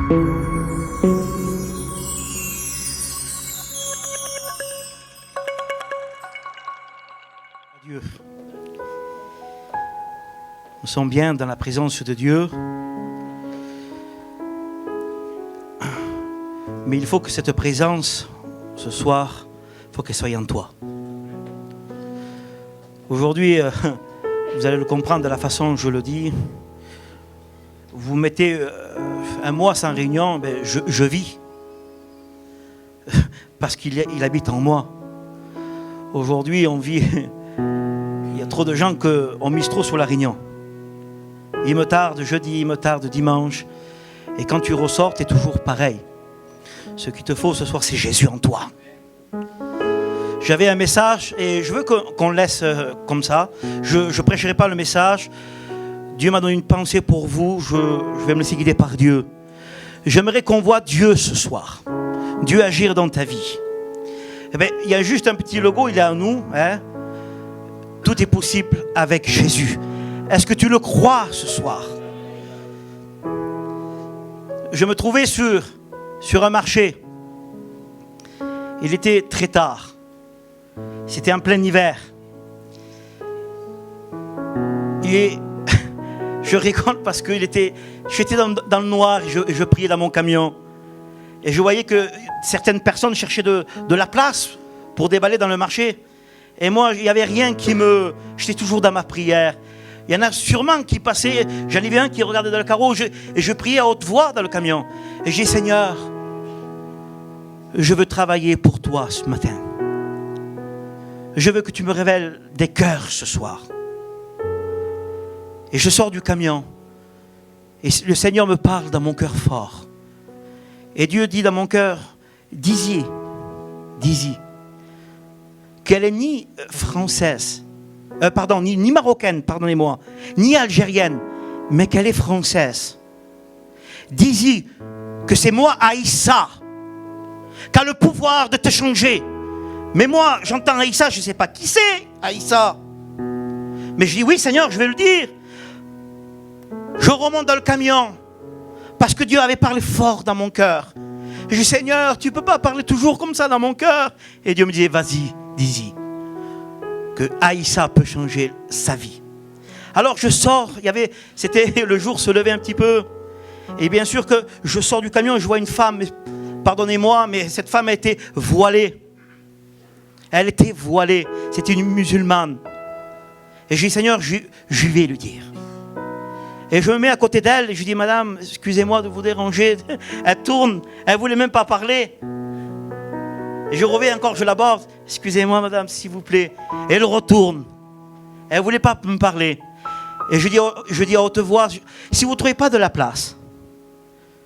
Dieu. Nous sommes bien dans la présence de Dieu. Mais il faut que cette présence, ce soir, il faut qu'elle soit en toi. Aujourd'hui, vous allez le comprendre de la façon dont je le dis. Vous mettez un mois sans réunion, ben je vis. Parce qu'il habite en moi. Aujourd'hui, on vit... Il y a trop de gens qu'on mise trop sur la réunion. Il me tarde jeudi, il me tarde dimanche. Et quand tu ressors, tu es toujours pareil. Ce qu'il te faut ce soir, c'est Jésus en toi. J'avais un message et je veux qu'on le laisse comme ça. Je ne prêcherai pas le message. Dieu m'a donné une pensée pour vous. Je vais me laisser guider par Dieu. J'aimerais qu'on voit Dieu ce soir. Dieu agir dans ta vie. Eh bien, il y a juste un petit logo, il est à nous. Hein? Tout est possible avec Jésus. Est-ce que tu le crois ce soir? Je me trouvais sur un marché. Il était très tard. C'était en plein hiver. Et je rigole parce que j'étais dans le noir et je priais dans mon camion. Et je voyais que certaines personnes cherchaient de la place pour déballer dans le marché. Et moi, il n'y avait rien j'étais toujours dans ma prière. Il y en a sûrement qui passaient. J'en avais un qui regardait dans le carreau et je priais à haute voix dans le camion. Et j'ai dit, Seigneur, je veux travailler pour toi ce matin. Je veux que tu me révèles des cœurs ce soir. Et je sors du camion. Et le Seigneur me parle dans mon cœur fort. Et Dieu dit dans mon cœur, dis-y, qu'elle est ni française, ni marocaine, pardonnez-moi, ni algérienne, mais qu'elle est française. Dis-y que c'est moi, Aïssa, qui a le pouvoir de te changer. Mais moi, j'entends Aïssa, je ne sais pas qui c'est, Aïssa. Mais je dis, oui Seigneur, je vais le dire. Je remonte dans le camion, parce que Dieu avait parlé fort dans mon cœur. Je dis, Seigneur, tu ne peux pas parler toujours comme ça dans mon cœur. Et Dieu me dit, vas-y, dis-y, que Aïssa peut changer sa vie. Alors je sors, c'était le jour se levait un petit peu. Et bien sûr que je sors du camion et je vois une femme, pardonnez-moi, mais cette femme a été voilée. Elle était voilée, c'était une musulmane. Et je dis, Seigneur, je vais lui dire. Et je me mets à côté d'elle et je dis, Madame, excusez-moi de vous déranger. Elle tourne, elle ne voulait même pas parler. Et je reviens encore, je l'aborde. Excusez-moi, Madame, s'il vous plaît. Et elle retourne. Elle ne voulait pas me parler. Et je dis à haute voix, si vous ne trouvez pas de la place,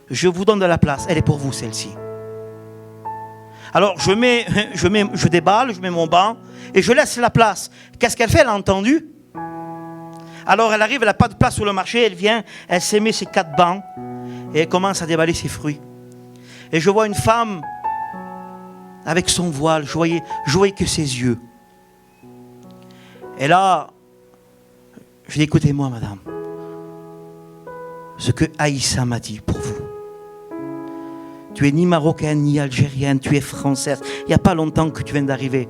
je vous donne de la place. Elle est pour vous, celle-ci. Alors, je déballe, je mets mon banc et je laisse la place. Qu'est-ce qu'elle fait? Elle a entendu. Alors elle arrive, elle n'a pas de place sur le marché, elle vient, elle s'est mis ses 4 bancs et elle commence à déballer ses fruits. Et je vois une femme avec son voile, je voyais que ses yeux. Et là, je dis, écoutez-moi madame, ce que Aïssa m'a dit pour vous. Tu es ni marocaine ni algérienne, tu es française. Il n'y a pas longtemps que tu viens d'arriver.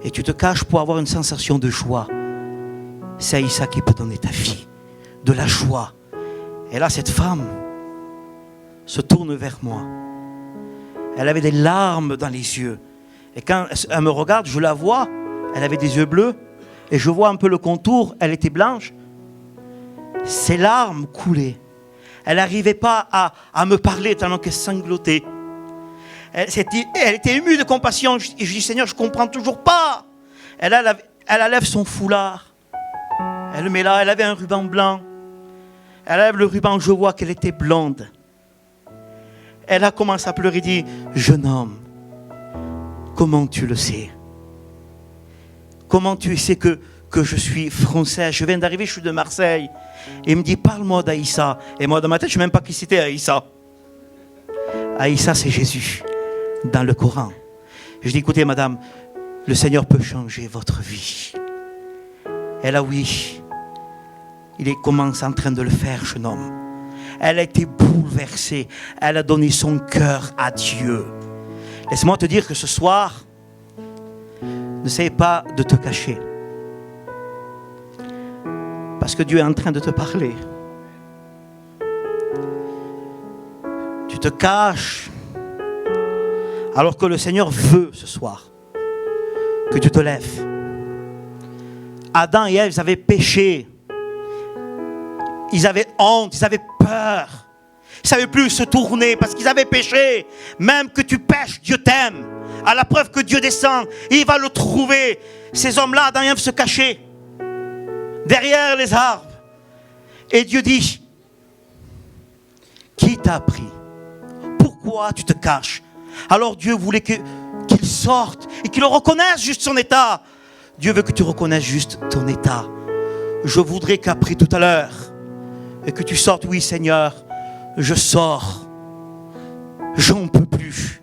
Et tu te caches pour avoir une sensation de joie. C'est Aïssa qui peut donner ta vie, de la joie. Et là, cette femme se tourne vers moi. Elle avait des larmes dans les yeux. Et quand elle me regarde, je la vois. Elle avait des yeux bleus. Et je vois un peu le contour. Elle était blanche. Ses larmes coulaient. Elle n'arrivait pas à me parler tellement qu'elle sanglotait. Elle était émue de compassion. Et je dis, Seigneur, je ne comprends toujours pas. Elle enlève son foulard. Elle le met là, elle avait un ruban blanc. Elle enlève le ruban, je vois qu'elle était blonde. Elle a commencé à pleurer et dit, jeune homme, comment tu le sais? Comment tu sais que je suis français? Je viens d'arriver, je suis de Marseille. Et il me dit, parle-moi d'Aïssa. Et moi, dans ma tête, je ne sais même pas qui c'était Aïssa. Aïssa, c'est Jésus, dans le Coran. Je dis, écoutez, madame, le Seigneur peut changer votre vie. Elle a oui. Il commence en train de le faire, jeune homme. Elle a été bouleversée. Elle a donné son cœur à Dieu. Laisse-moi te dire que ce soir, n'essaie pas de te cacher. Parce que Dieu est en train de te parler. Tu te caches alors que le Seigneur veut ce soir que tu te lèves. Adam et Ève, ils avaient péché. Ils avaient honte, ils avaient peur. Ils ne savaient plus se tourner parce qu'ils avaient péché. Même que tu pêches, Dieu t'aime. À la preuve que Dieu descend, il va le trouver. Ces hommes-là, Adam et Ève se cachaient derrière les arbres. Et Dieu dit, qui t'a appris? Pourquoi tu te caches? Alors Dieu voulait qu'il sorte et qu'il reconnaisse juste son état. Dieu veut que tu reconnaisses juste ton état. Je voudrais qu'après tout à l'heure, et que tu sortes, oui Seigneur, je sors. J'en peux plus.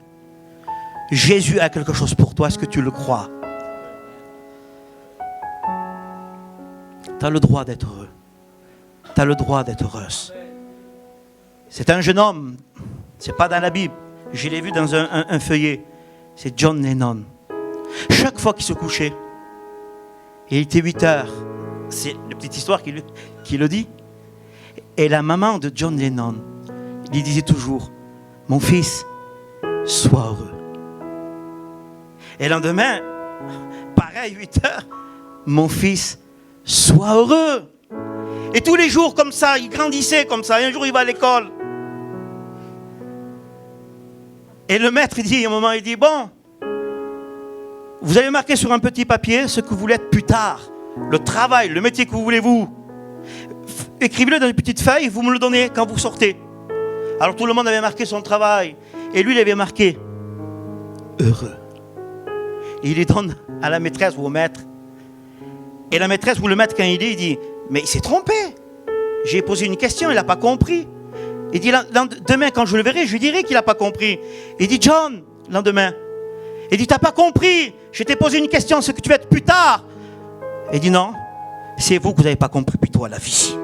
Jésus a quelque chose pour toi, est-ce que tu le crois? Tu as le droit d'être heureux. Tu as le droit d'être heureuse. C'est un jeune homme, c'est pas dans la Bible. Je l'ai vu dans un feuillet. C'est John Lennon. Chaque fois qu'il se couchait, il était 8 heures. C'est la petite histoire qui le dit. Et la maman de John Lennon lui disait toujours, mon fils, sois heureux. Et le lendemain, pareil, 8 heures, mon fils, sois heureux. Et tous les jours comme ça, il grandissait comme ça. Et un jour, il va à l'école. Et le maître, il dit, à un moment, il dit, bon, vous avez marqué sur un petit papier ce que vous voulez être plus tard. Le travail, le métier que vous voulez vous. Écrivez-le dans une petite feuille, vous me le donnez quand vous sortez. Alors tout le monde avait marqué son travail. Et lui, il avait marqué heureux. Et il les donne à la maîtresse ou au maître. Et la maîtresse ou le maître, quand il dit, mais il s'est trompé. J'ai posé une question, il n'a pas compris. Il dit, demain, quand je le verrai, je lui dirai qu'il n'a pas compris. Il dit, John, lendemain, il dit, tu n'as pas compris. Je t'ai posé une question, ce que tu vas être plus tard. Il dit, non, c'est vous que vous n'avez pas compris, puis toi, la vie.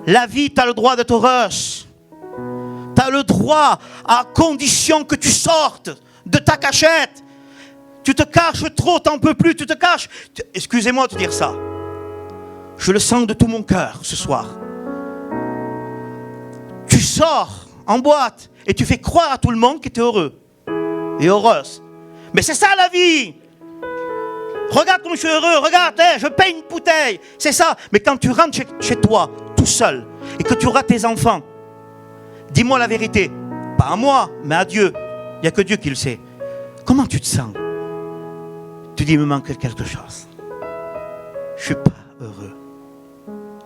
La vie, tu as le droit d'être heureuse. Tu as le droit, à condition que tu sortes de ta cachette. Tu te caches trop, tu n'en peux plus, tu te caches. Excusez-moi de dire ça. Je le sens de tout mon cœur ce soir. Tu sors en boîte et tu fais croire à tout le monde que tu es heureux et heureuse. Mais c'est ça la vie. Regarde comme je suis heureux, regarde, je paye une bouteille. C'est ça. Mais quand tu rentres chez toi, tout seul, et que tu auras tes enfants, dis-moi la vérité. Pas à moi, mais à Dieu. Il n'y a que Dieu qui le sait. Comment tu te sens? Tu dis, il me manque quelque chose. Je ne suis pas heureux.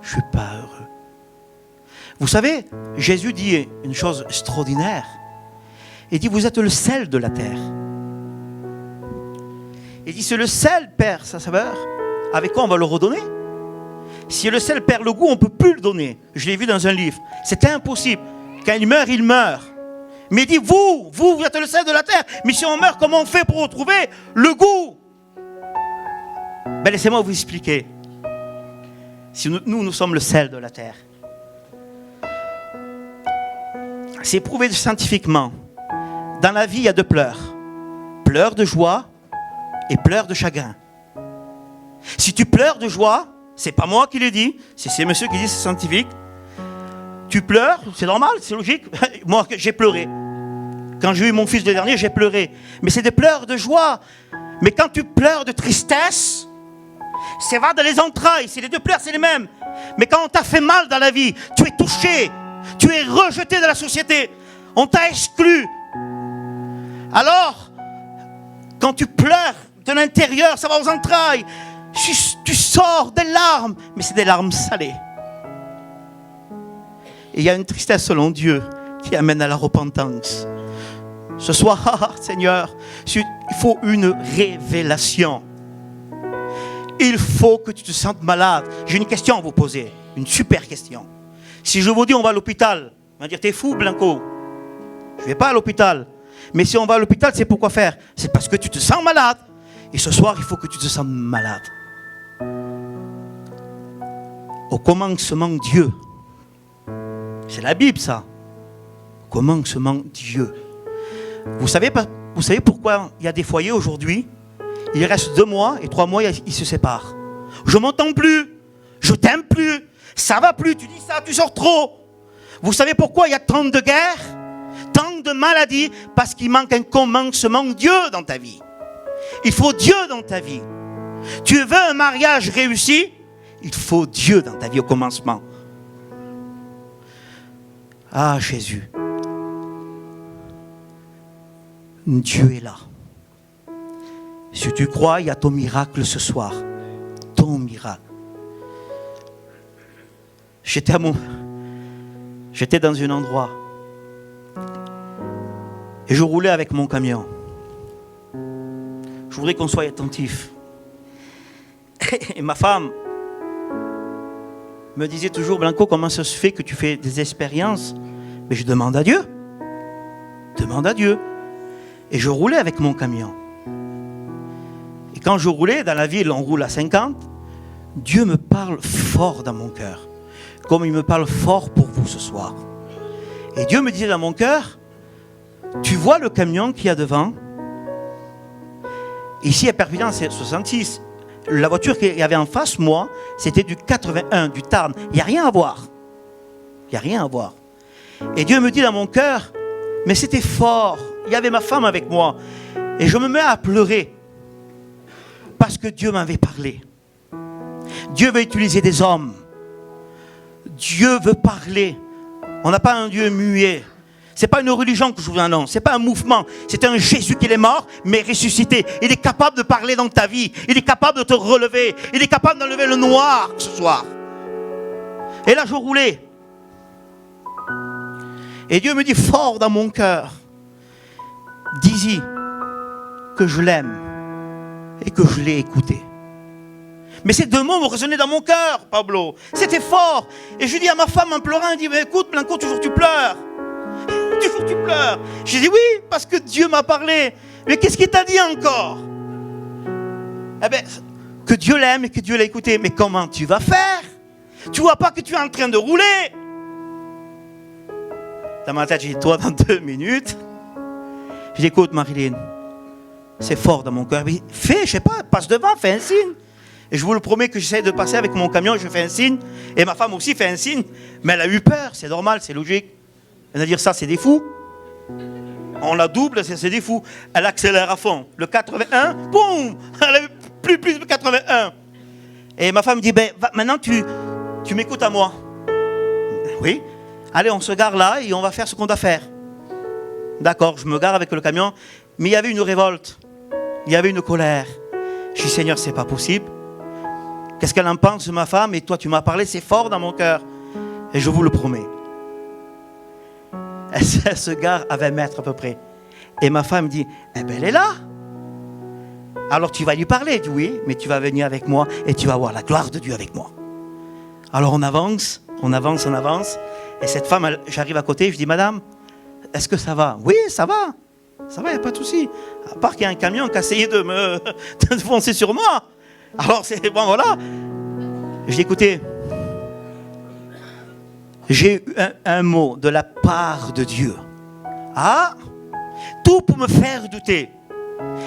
Je ne suis pas heureux. Vous savez, Jésus dit une chose extraordinaire. Il dit, vous êtes le sel de la terre. Il dit, c'est le sel perd sa saveur. Avec quoi on va le redonner? Si le sel perd le goût, on ne peut plus le donner. Je l'ai vu dans un livre. C'est impossible. Quand il meurt, il meurt. Mais il dit, vous êtes le sel de la terre. Mais si on meurt, comment on fait pour retrouver le goût? Ben, laissez-moi vous expliquer. Si nous sommes le sel de la terre. C'est prouvé scientifiquement. Dans la vie, il y a 2 pleurs. Pleurs de joie et pleurs de chagrin. Si tu pleures de joie, c'est pas moi qui le dis, c'est ces messieurs qui disent, c'est scientifique. Tu pleures, c'est normal, c'est logique. Moi, j'ai pleuré. Quand j'ai eu mon fils le dernier, j'ai pleuré. Mais c'est des pleurs de joie. Mais quand tu pleures de tristesse, ça va dans les entrailles. C'est les 2 pleurs, c'est les mêmes. Mais quand on t'a fait mal dans la vie, tu es touché, tu es rejeté de la société, on t'a exclu. Alors, quand tu pleures de l'intérieur, ça va aux entrailles. Tu sors des larmes, mais c'est des larmes salées. Et il y a une tristesse selon Dieu qui amène à la repentance. Ce soir, Seigneur, il faut une révélation. Il faut que tu te sentes malade. J'ai une question à vous poser, une super question. Si je vous dis on va à l'hôpital, on va dire t'es fou Blanco. Je ne vais pas à l'hôpital. Mais si on va à l'hôpital, c'est pourquoi faire? C'est parce que tu te sens malade. Et ce soir, il faut que tu te sentes malade. Au commencement, Dieu C'est la Bible, ça. Comment se ment Dieu? Vous savez pourquoi il y a des foyers aujourd'hui? Il reste 2 mois et 3 mois, ils se séparent. Je m'entends plus. Je t'aime plus. Ça va plus. Tu dis ça, tu sors trop. Vous savez pourquoi il y a tant de guerres, tant de maladies? Parce qu'il manque un commencement Dieu dans ta vie. Il faut Dieu dans ta vie. Tu veux un mariage réussi? Il faut Dieu dans ta vie au commencement. Ah, Jésus. Dieu est là. Si tu crois, il y a ton miracle ce soir. Ton miracle. J'étais dans un endroit. Et je roulais avec mon camion. Je voudrais qu'on soit attentif. Et ma femme me disait toujours, Blanco, comment ça se fait que tu fais des expériences? Mais je demande à Dieu. Demande à Dieu. Et je roulais avec mon camion. Et quand je roulais, dans la ville, on roule à 50, Dieu me parle fort dans mon cœur. Comme il me parle fort pour vous ce soir. Et Dieu me disait dans mon cœur, tu vois le camion qu'il y a devant? Ici à Perpignan, c'est 66. La voiture qu'il y avait en face, moi, c'était du 81, du Tarn. Il n'y a rien à voir. Il n'y a rien à voir. Et Dieu me dit dans mon cœur, mais c'était fort. Il y avait ma femme avec moi. Et je me mets à pleurer. Parce que Dieu m'avait parlé. Dieu veut utiliser des hommes. Dieu veut parler. On n'a pas un Dieu muet. Ce n'est pas une religion que je vous annonce. Ce n'est pas un mouvement. C'est un Jésus qui est mort, mais ressuscité. Il est capable de parler dans ta vie. Il est capable de te relever. Il est capable d'enlever le noir ce soir. Et là, je roulais. Et Dieu me dit fort dans mon cœur, dis-y que je l'aime et que je l'ai écouté. Mais ces 2 mots me résonnaient dans mon cœur, Pablo. C'était fort. Et je dis à ma femme en pleurant, elle dit, mais écoute, Blanco, toujours tu pleures. Toujours tu pleures. J'ai dit oui, parce que Dieu m'a parlé. Mais qu'est-ce qu'il t'a dit encore? Eh bien, que Dieu l'aime et que Dieu l'a écouté. Mais comment tu vas faire? Tu vois pas que tu es en train de rouler? Dans ma tête, j'ai dit, toi, dans 2 minutes. Je dis, écoute, Marilyn, c'est fort dans mon cœur. Fais, je sais pas, passe devant, fais un signe. Et je vous le promets que j'essaie de passer avec mon camion, je fais un signe. Et ma femme aussi fait un signe. Mais elle a eu peur, c'est normal, c'est logique. Elle va dire, ça, c'est des fous. On la double, c'est des fous. Elle accélère à fond. Le 81, boum, elle a eu plus de 81. Et ma femme dit, ben, maintenant, tu m'écoutes à moi. Oui. Allez, on se gare là et on va faire ce qu'on doit faire. D'accord, je me gare avec le camion. Mais il y avait une révolte. Il y avait une colère. Je dis, Seigneur, c'est pas possible. Qu'est-ce qu'elle en pense, ma femme? Et toi, tu m'as parlé, c'est fort dans mon cœur. Et je vous le promets. Elle se gare à 20 mètres à peu près. Et ma femme dit, eh ben, elle est là. Alors tu vas lui parler. Je dis, oui, mais tu vas venir avec moi et tu vas voir la gloire de Dieu avec moi. Alors on avance. Et cette femme, j'arrive à côté, je dis, madame, est-ce que ça va? Oui, ça va. Ça va, il n'y a pas de souci. À part qu'il y a un camion qui a essayé de foncer sur moi. Alors c'est bon, voilà. Je dis, écoutez, j'ai eu un mot de la part de Dieu. Ah, tout pour me faire douter.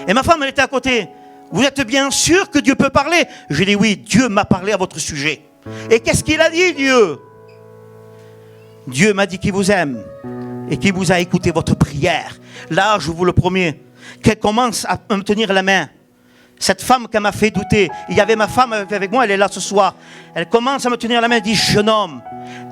Et ma femme, elle était à côté. Vous êtes bien sûr que Dieu peut parler? Je dis, oui, Dieu m'a parlé à votre sujet. Et qu'est-ce qu'il a dit, Dieu? Dieu m'a dit qu'il vous aime et qu'il vous a écouté votre prière. Là, je vous le promets, qu'elle commence à me tenir la main. Cette femme qui m'a fait douter, il y avait ma femme avec moi, elle est là ce soir. Elle commence à me tenir la main, elle dit, jeune homme.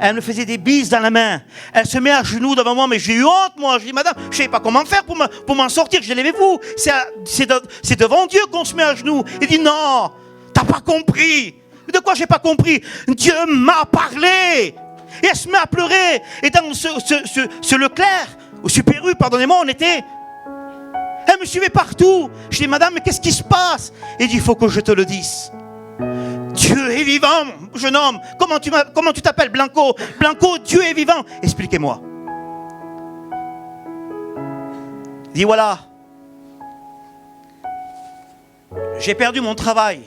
Elle me faisait des bises dans la main. Elle se met à genoux devant moi, mais j'ai eu honte, moi. Je dis, madame, je ne sais pas comment faire pour m'en sortir. Je dis, levez-vous. C'est devant Dieu qu'on se met à genoux. Il dit, non, t'as pas compris. De quoi j'ai pas compris? Dieu m'a parlé. Et elle se met à pleurer. Et dans ce Leclerc, au Super U, pardonnez-moi, on était. Elle me suivait partout. Je dis, madame, mais qu'est-ce qui se passe? Il dit, il faut que je te le dise. Dieu est vivant, jeune homme. Comment tu t'appelles, Blanco? Blanco, Dieu est vivant. Expliquez-moi. Il dit, voilà. J'ai perdu mon travail.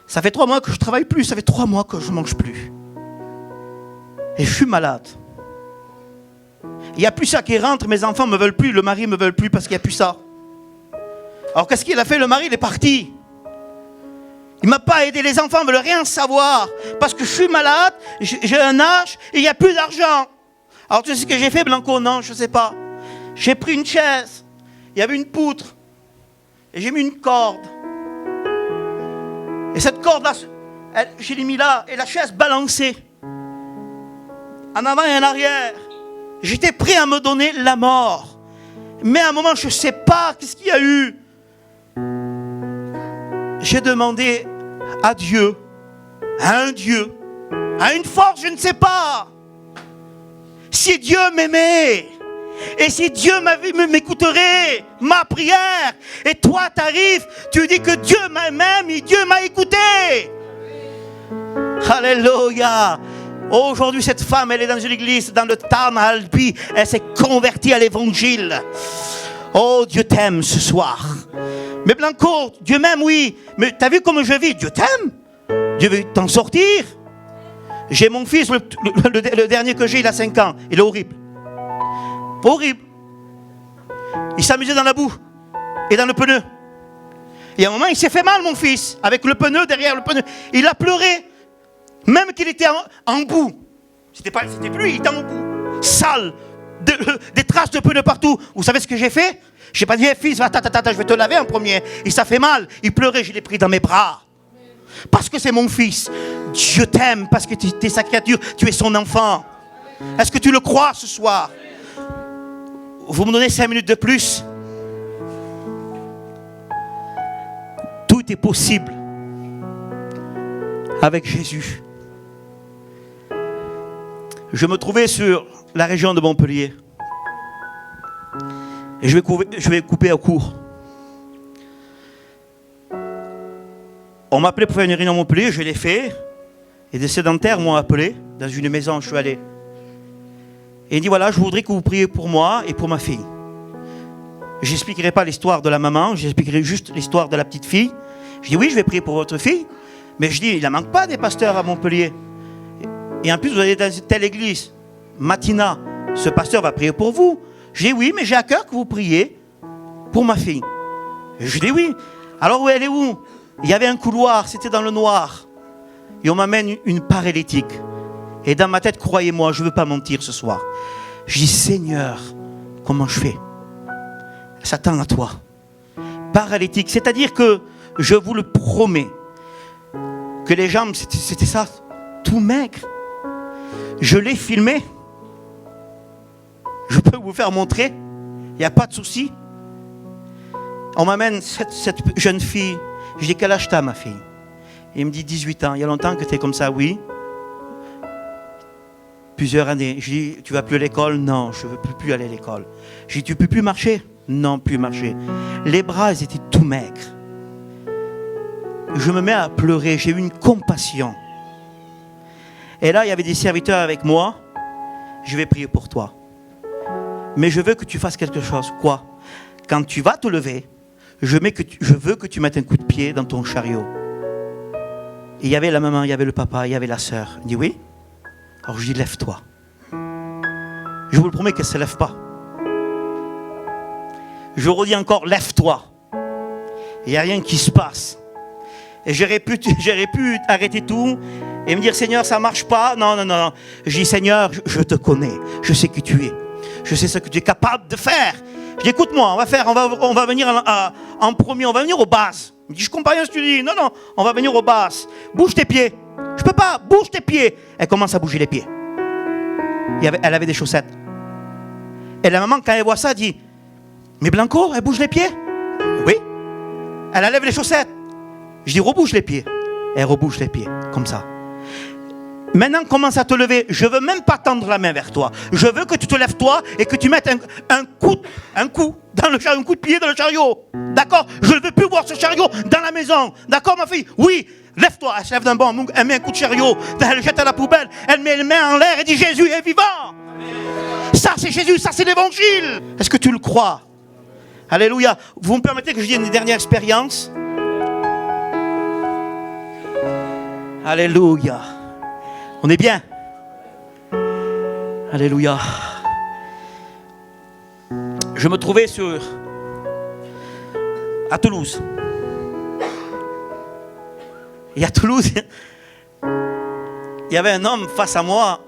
Ça fait 3 mois que je ne travaille plus. Ça fait 3 mois que je ne mange plus. Et je suis malade. Il n'y a plus ça qui rentre, mes enfants ne me veulent plus, le mari ne me veut plus parce qu'il n'y a plus ça. Alors qu'est-ce qu'il a fait? Le mari, il est parti. Il ne m'a pas aidé, les enfants ne veulent rien savoir. Parce que je suis malade, j'ai un âge et il n'y a plus d'argent. Alors tu sais ce que j'ai fait, Blanco? Non, je ne sais pas. J'ai pris une chaise, il y avait une poutre, et j'ai mis une corde. Et cette corde-là, je l'ai mis là, et la chaise balançait. En avant et en arrière. J'étais prêt à me donner la mort. Mais à un moment, je ne sais pas, qu'est-ce qu'il y a eu? J'ai demandé à Dieu, à un Dieu, à une force, je ne sais pas. Si Dieu m'aimait, et si Dieu m'écouterait, ma prière, et toi t'arrives, tu dis que Dieu m'aime et Dieu m'a écouté. Alléluia. Aujourd'hui, cette femme, elle est dans une église, dans le Tarn à Albi, elle s'est convertie à l'évangile. Oh, Dieu t'aime ce soir. Mais Blanco, Dieu m'aime, oui. Mais t'as vu comment je vis? Dieu t'aime. Dieu veut t'en sortir. J'ai mon fils, le dernier que j'ai, il a 5 ans. Il est horrible. Horrible. Il s'amusait dans la boue et dans le pneu. Et à un moment, il s'est fait mal, mon fils, avec le pneu, derrière le pneu. Il a pleuré. Même qu'il était en boue. C'était plus lui, il était en boue. Sale. Des traces de pneu partout. Vous savez ce que j'ai fait? J'ai pas dit, hey, fils, va, je vais te laver en premier. Il s'est fait mal. Il pleurait, je l'ai pris dans mes bras. Parce que c'est mon fils. Dieu t'aime parce que tu es sa créature. Tu es son enfant. Est-ce que tu le crois ce soir? Vous me donnez 5 minutes de plus? Tout est possible avec Jésus. Je me trouvais sur la région de Montpellier. Et je vais couper à court. On m'a appelé pour faire une réunion à Montpellier, je l'ai fait. Et des sédentaires m'ont appelé. Dans une maison, je suis allé. Et il dit, voilà, je voudrais que vous priez pour moi et pour ma fille. Je n'expliquerai pas l'histoire de la maman, j'expliquerai juste l'histoire de la petite fille. Je dis, oui, je vais prier pour votre fille. Mais je dis, il n'en manque pas des pasteurs à Montpellier. Et en plus, vous allez dans telle église, Matina, ce pasteur va prier pour vous. Je dis, oui, mais j'ai à cœur que vous priez pour ma fille. Et je dis, oui. Alors, où elle est où? Il y avait un couloir, c'était dans le noir. Et on m'amène une paralytique. Et dans ma tête, croyez-moi, je ne veux pas mentir ce soir. Je dis, Seigneur, comment je fais? Ça tend à toi. Paralytique, c'est-à-dire que je vous le promets, que les jambes, c'était ça, tout maigre. Je l'ai filmé. Je peux vous faire montrer. Il n'y a pas de souci. On m'amène cette jeune fille. Je dis, quel âge t'as, ma fille? Et il me dit, 18 ans. Il y a longtemps que tu es comme ça? Oui. Plusieurs années. Je dis, tu vas plus à l'école? Non, je ne veux plus aller à l'école. Je dis, tu ne peux plus marcher? Non, plus marcher. Les bras, ils étaient tout maigres. Je me mets à pleurer. J'ai eu une compassion. Et là, il y avait des serviteurs avec moi. Je vais prier pour toi. Mais je veux que tu fasses quelque chose. Quoi? Quand tu vas te lever, je veux que tu mettes un coup de pied dans ton chariot. Et il y avait la maman, il y avait le papa, il y avait la sœur. Il dit oui. Alors je dis, lève-toi. Je vous le promets qu'elle ne se lève pas. Je redis encore, lève-toi. Il n'y a rien qui se passe. Et j'aurais pu arrêter tout et me dire, Seigneur, ça ne marche pas. Non. Je dis, Seigneur, je te connais. Je sais qui tu es. Je sais ce que tu es capable de faire. Je dis, écoute-moi, on va venir en premier, on va venir aux bases. Il me dit, je comprends rien ce que tu dis. Non, on va venir aux bases. Bouge tes pieds. Je peux pas, bouge tes pieds. Elle commence à bouger les pieds. Elle avait des chaussettes. Et la maman, quand elle voit ça, dit, mais Blanco, elle bouge les pieds? Oui. Elle enlève les chaussettes. Je dis, rebouge les pieds. Elle rebouge les pieds, comme ça. Maintenant, commence à te lever. Je ne veux même pas tendre la main vers toi. Je veux que tu te lèves toi et que tu mettes un coup dans le chariot, un coup de pied dans le chariot. D'accord? Je ne veux plus voir ce chariot dans la maison. D'accord, ma fille? Oui. Lève-toi. Elle se lève d'un bond. Elle met un coup de chariot. Elle le jette à la poubelle. Elle met les mains en l'air et dit, Jésus est vivant. Ça, c'est Jésus. Ça, c'est l'évangile. Est-ce que tu le crois? Alléluia. Vous me permettez que je dise une dernière expérience? Alléluia. On est bien. Alléluia. Je me trouvais à Toulouse. Et à Toulouse, il y avait un homme face à moi,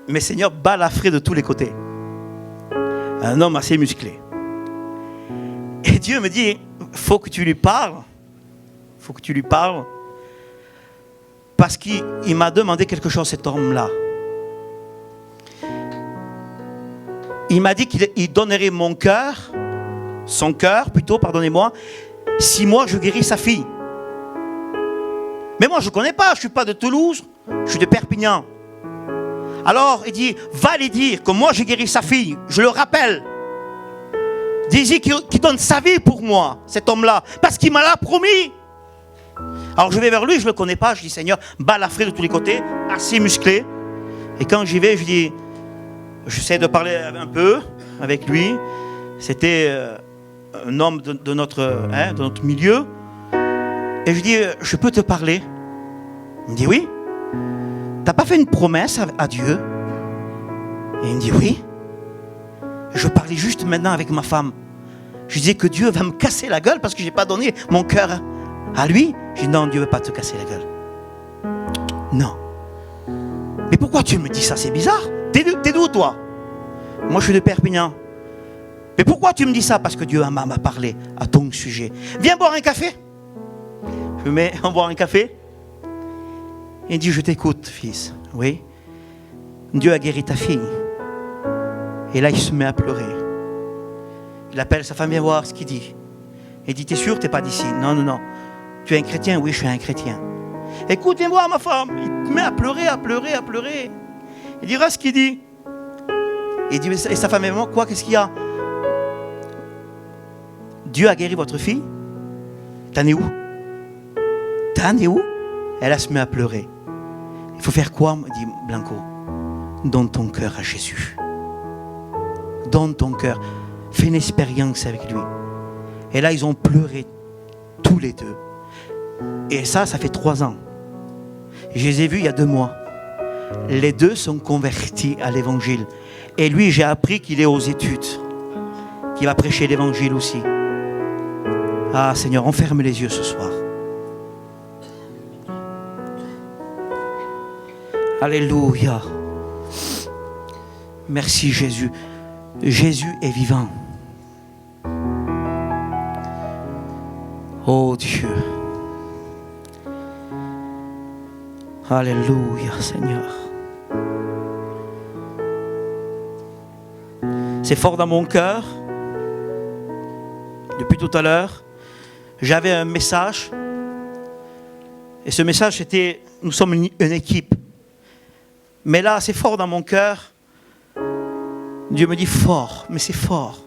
mais Seigneur, balafré de tous les côtés. Un homme assez musclé. Et Dieu me dit, faut que tu lui parles. Faut que tu lui parles. Parce qu'il m'a demandé quelque chose, cet homme-là. Il m'a dit qu'il donnerait son cœur plutôt, pardonnez-moi, si moi je guéris sa fille. Mais moi je ne connais pas, je ne suis pas de Toulouse, je suis de Perpignan. Alors il dit, va lui dire que moi j'ai guéri sa fille, je le rappelle. Dis-y qu'il donne sa vie pour moi, cet homme-là, parce qu'il m'a l'a promis. Alors je vais vers lui, je ne le connais pas, je dis Seigneur, balafré de tous les côtés, assez musclé. Et quand j'y vais, je dis, j'essaie de parler un peu avec lui. C'était un homme de notre milieu. Et je dis, je peux te parler? Il me dit oui. T'as pas fait une promesse à Dieu? Et il me dit oui. Je parlais juste maintenant avec ma femme. Je disais que Dieu va me casser la gueule parce que je n'ai pas donné mon cœur à lui. Je dis non, Dieu ne veut pas te casser la gueule. Non. Mais pourquoi tu me dis ça? C'est bizarre. T'es d'où toi? Moi je suis de Perpignan. Mais pourquoi tu me dis ça? Parce que Dieu m'a parlé à ton sujet. Viens boire un café. Je me mets à boire un café. Il dit, je t'écoute, fils. Oui. Dieu a guéri ta fille. Et là, il se met à pleurer. Il appelle sa femme, viens voir ce qu'il dit. Il dit, t'es sûr, t'es pas d'ici? Non, non, non. Tu es un chrétien? Oui, je suis un chrétien. Écoute, viens voir ma femme. Il se met à pleurer, à pleurer, à pleurer. Il dira ce qu'il dit. Il dit, et sa femme, vraiment, quoi, qu'est-ce qu'il y a? Dieu a guéri votre fille? T'en es où? T'en es où? Elle se met à pleurer. Il faut faire quoi? Me dit Blanco. Donne ton cœur à Jésus. Donne ton cœur. Fais une expérience avec lui. Et là, ils ont pleuré tous les deux. Et ça fait 3 ans. Je les ai vus il y a 2 mois. Les deux sont convertis à l'évangile. Et lui, j'ai appris qu'il est aux études. Qu'il va prêcher l'évangile aussi. Ah Seigneur, on ferme les yeux ce soir. Alléluia. Merci Jésus. Jésus est vivant. Oh Dieu. Alléluia Seigneur. C'est fort dans mon cœur. Depuis tout à l'heure, j'avais un message. Et ce message c'était, nous sommes une équipe. Mais là, c'est fort dans mon cœur. Dieu me dit fort, mais c'est fort.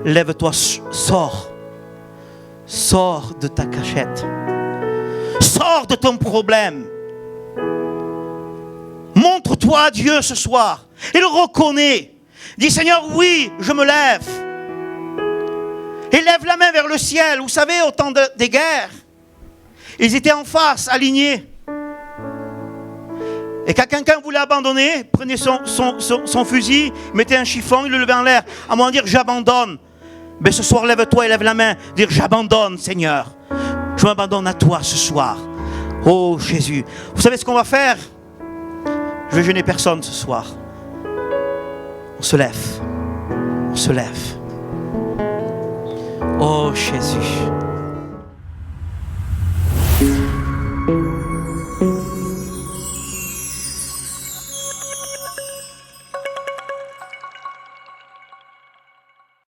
Lève-toi, sors. Sors de ta cachette. Sors de ton problème. Montre-toi à Dieu ce soir. Et le reconnais. Dis Seigneur, oui, je me lève. Et lève la main vers le ciel. Vous savez, au temps des guerres, ils étaient en face, alignés. Et quand quelqu'un voulait abandonner, prenait son fusil, mettait un chiffon, il le levait en l'air, à moins de dire j'abandonne. Mais ce soir, lève-toi et lève la main, dire j'abandonne Seigneur. Je m'abandonne à toi ce soir. Oh Jésus. Vous savez ce qu'on va faire? Je vais gêner personne ce soir. On se lève. On se lève. Oh Jésus.